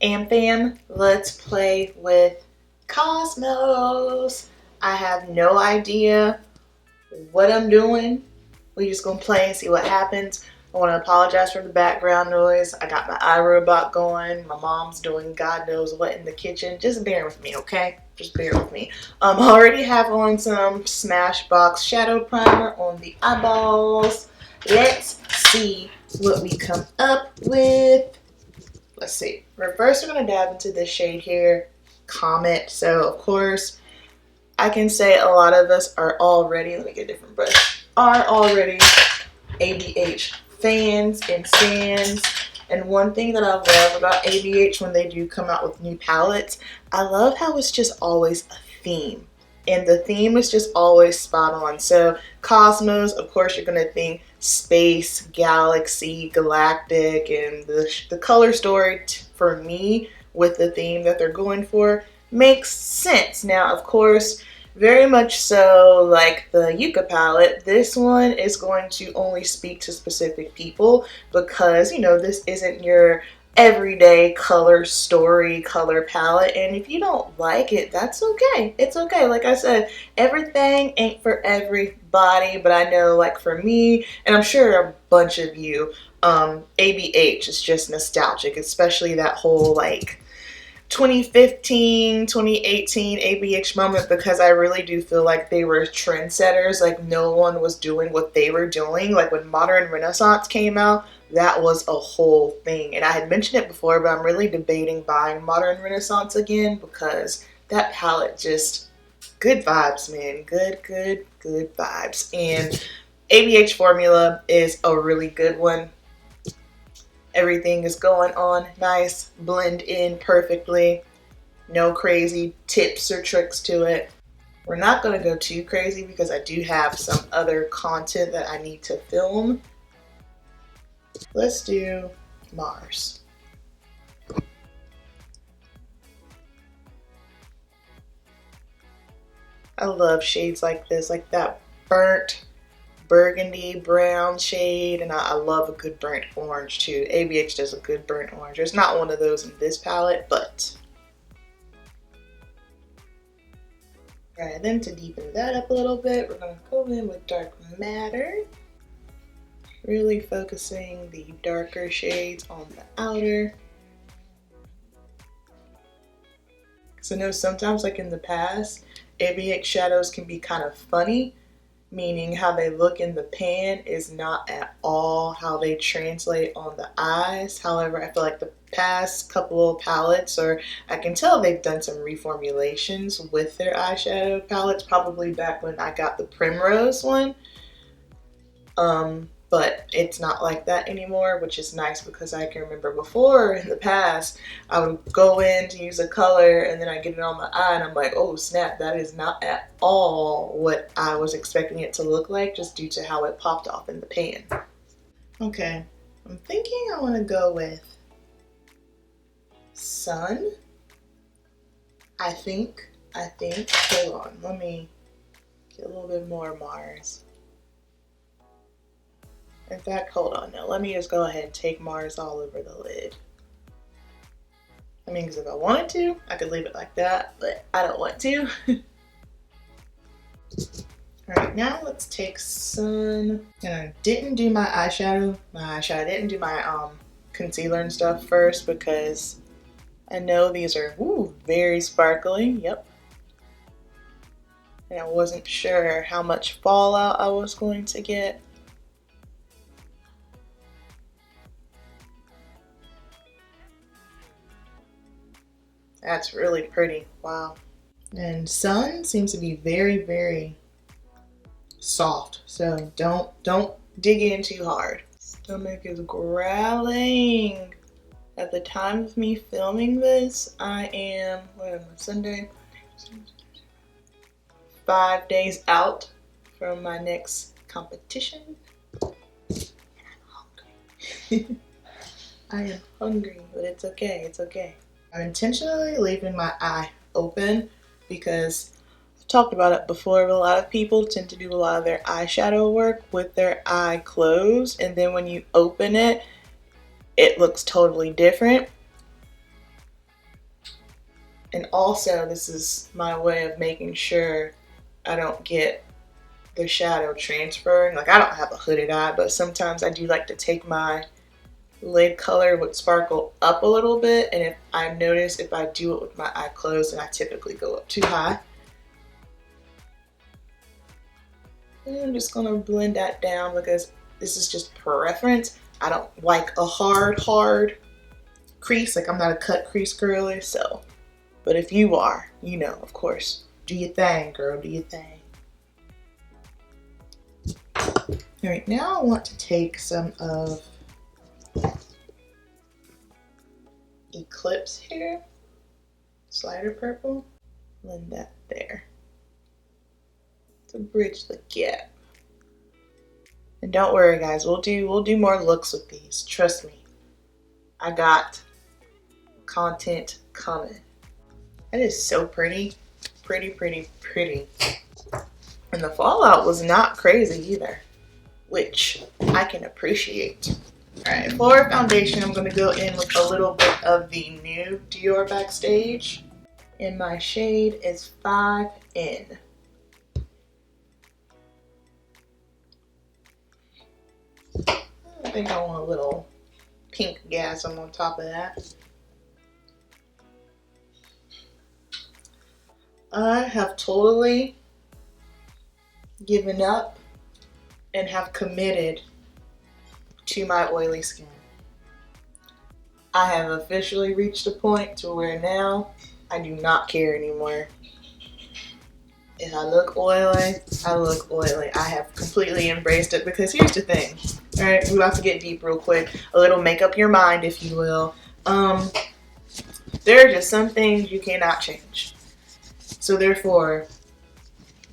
AmFam, let's play with Cosmos. I have no idea what I'm doing. We're just gonna play and see what happens. I want to apologize for the background noise. I got my iRobot going. My mom's doing God knows what in the kitchen. Just bear with me, okay? Just bear with me. I already have on some Smashbox shadow primer on the eyeballs. Let's see what we come up with. Let's see. First, we're going to dive into this shade here, Comet. So, of course, I can say a lot of us are already, let me get a different brush, are already ABH fans and stans. And one thing that I love about ABH when they do come out with new palettes, I love how it's just always a theme. And the theme is just always spot on. So Cosmos, of course, you're going to think space, galaxy, galactic, and the color story for me with the theme that they're going for makes sense. Now, of course, very much so like the Yucca palette, this one is going to only speak to specific people because, you know, this isn't your everyday color story color palette, and if you don't like it, that's okay. It's okay. Like I said, everything ain't for everybody, but I know, like, for me, and I'm sure a bunch of you, ABH is just nostalgic, especially that whole like 2015, 2018 ABH moment, because I really do feel like they were trendsetters. Like, no one was doing what they were doing. Like, when Modern Renaissance came out, that was a whole thing. And I had mentioned it before, but I'm really debating buying Modern Renaissance again because that palette just, good vibes, man. Good vibes. And ABH formula is a really good one. Everything is going on nice, blend in perfectly, no crazy tips or tricks to it. We're not going to go too crazy because I do have some other content that I need to film. Let's do NARS. I love shades like this, like that burnt burgundy brown shade, and I love a good burnt orange too. ABH does a good burnt orange. There's not one of those in this palette, but alright, then to deepen that up a little bit, we're going to go in with Dark Matter, really focusing the darker shades on the outer. Because I know sometimes, like in the past, ABH shadows can be kind of funny, meaning how they look in the pan is not at all how they translate on the eyes. However, I feel like the past couple of palettes, or I can tell they've done some reformulations with their eyeshadow palettes, probably back when I got the Primrose one. But it's not like that anymore, which is nice because I can remember before in the past, I would go in to use a color and then I get it on my eye and I'm like, oh snap, that is not at all what I was expecting it to look like, just due to how it popped off in the pan. Okay, I'm thinking I want to go with Sun. I think, hold on, let me get a little bit more Mars. In fact, hold on now. Let me just go ahead and take Mars all over the lid. I mean, because if I wanted to, I could leave it like that, but I don't want to. Alright, now let's take Sun. And I didn't do my eyeshadow. I didn't do my concealer and stuff first because I know these are very sparkly. Yep. And I wasn't sure how much fallout I was going to get. That's really pretty. Wow. And Sun seems to be very soft. So don't dig in too hard. Stomach is growling. At the time of me filming this, I am, what am I, Sunday? 5 days out from my next competition. And I'm hungry. I am hungry, but it's okay, it's okay. I'm intentionally leaving my eye open because I've talked about it before, but a lot of people tend to do a lot of their eyeshadow work with their eye closed, and then when you open it, it looks totally different. And also, this is my way of making sure I don't get the shadow transferring. Like, I don't have a hooded eye, but sometimes I do like to take my lid color with sparkle up a little bit, and if I notice if I do it with my eye closed, and I typically go up too high. And I'm just gonna blend that down because this is just preference. I don't like a hard crease. Like, I'm not a cut crease girly, so. But if you are, you know, of course, do your thing, girl, do your thing. All right, now I want to take some of Eclipse here, Slider Purple, blend that there to bridge the gap. And don't worry, guys, we'll do more looks with these. Trust me, I got content coming. That is so pretty, pretty. And the fallout was not crazy either, which I can appreciate. Alright, for foundation, I'm going to go in with a little bit of the new Dior Backstage. And my shade is 5N. I think I want a little pink gasm on top of that. I have totally given up and have committed to my oily skin. I have officially reached a point to where now I do not care anymore. If I look oily, I look oily. I have completely embraced it because here's the thing. Alright, we're about to get deep real quick. A little make up your mind, if you will. There are just some things you cannot change. So therefore,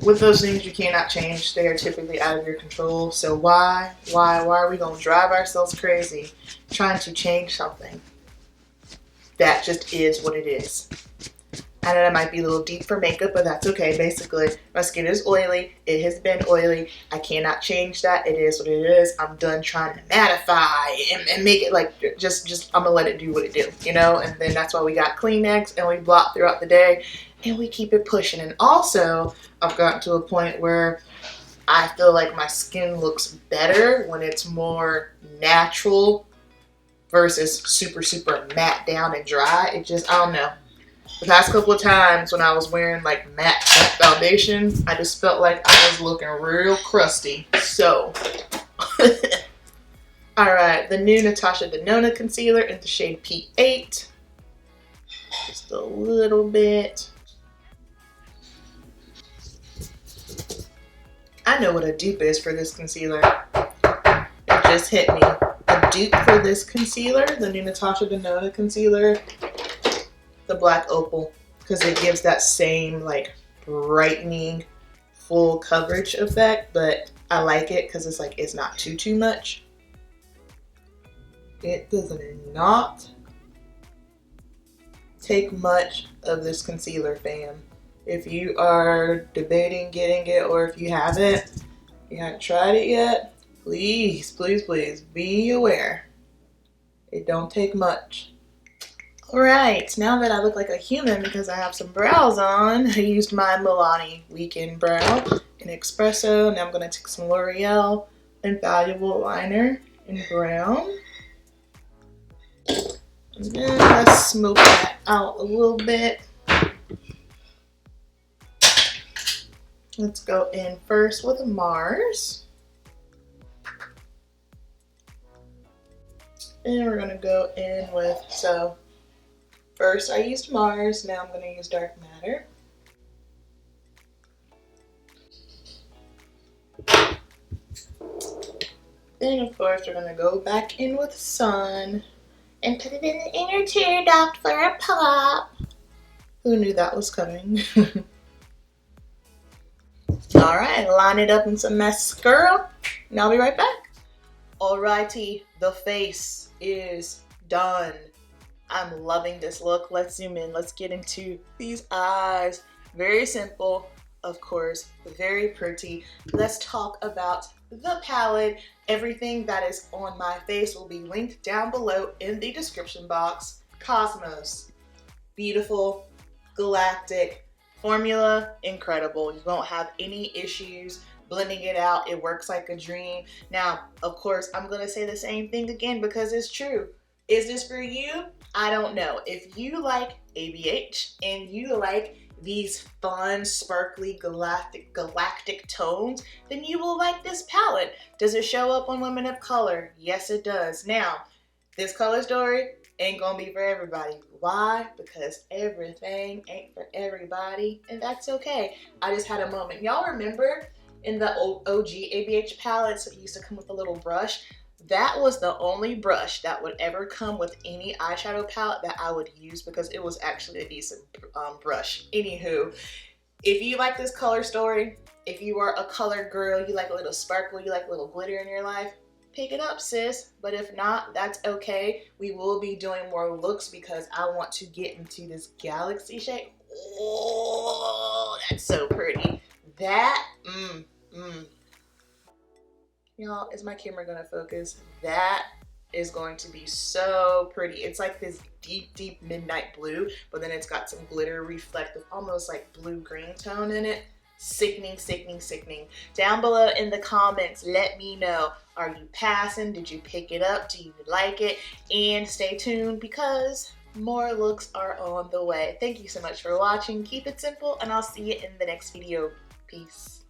with those things you cannot change, they are typically out of your control. So why are we going to drive ourselves crazy trying to change something that just is what it is? I know that might be a little deep for makeup, but that's okay. Basically, my skin is oily. It has been oily. I cannot change that. It is what it is. I'm done trying to mattify and make it like just I'm gonna let it do what it do, you know? And then that's why we got Kleenex and we blot throughout the day and we keep it pushing. And also, I've gotten to a point where I feel like my skin looks better when it's more natural versus super matte down and dry. It just, I don't know. The past couple of times when I was wearing like matte foundation, I just felt like I was looking real crusty. So, alright, the new Natasha Denona concealer in the shade P8. Just a little bit. I know what a dupe is for this concealer. It just hit me. A dupe for this concealer, the new Natasha Denona concealer, the black opal, because it gives that same like brightening full coverage effect, but I like it because it's like it's not too much. It does not take much of this concealer, fam. If you are debating getting it, or if you haven't tried it yet, please be aware. It don't take much. Alright, now that I look like a human because I have some brows on, I used my Milani Weekend Brow in Espresso. Now I'm going to take some L'Oreal Invaluable Liner in brown. And then let's smoke that out a little bit. Let's go in first with a NARS. And we're going to go in with, first I used NARS, now I'm going to use Dark Matter. Then of course we're going to go back in with Sun and put it in the inner tear duct for a pop. Who knew that was coming? Alright, line it up in some mascara and I'll be right back. Alrighty, the face is done. I'm loving this look. Let's zoom in. Let's get into these eyes. Very simple, of course, very pretty. Let's talk about the palette. Everything that is on my face will be linked down below in the description box. Cosmos. Beautiful, galactic formula, incredible. You won't have any issues blending it out. It works like a dream. Now, of course, I'm gonna say the same thing again because it's true. Is this for you? I don't know. If you like ABH and you like these fun, sparkly, galactic tones, then you will like this palette. Does it show up on women of color? Yes, it does. Now, this color story ain't gonna be for everybody. Why? Because everything ain't for everybody, and that's okay. I just had a moment. Y'all remember in the OG ABH palettes, it used to come with a little brush? That was the only brush that would ever come with any eyeshadow palette that I would use because it was actually a decent brush. Anywho, if you like this color story, if you are a color girl, you like a little sparkle, you like a little glitter in your life, pick it up, sis. But if not, that's okay. We will be doing more looks because I want to get into this galaxy shape. Oh, that's so pretty. That, Y'all, is my camera gonna focus? That is going to be so pretty. It's like this deep, deep midnight blue, but then it's got some glitter reflective, almost like blue-green tone in it. Sickening, sickening, sickening. Down below in the comments, let me know. Are you passing? Did you pick it up? Do you like it? And stay tuned because more looks are on the way. Thank you so much for watching. Keep it simple, and I'll see you in the next video. Peace.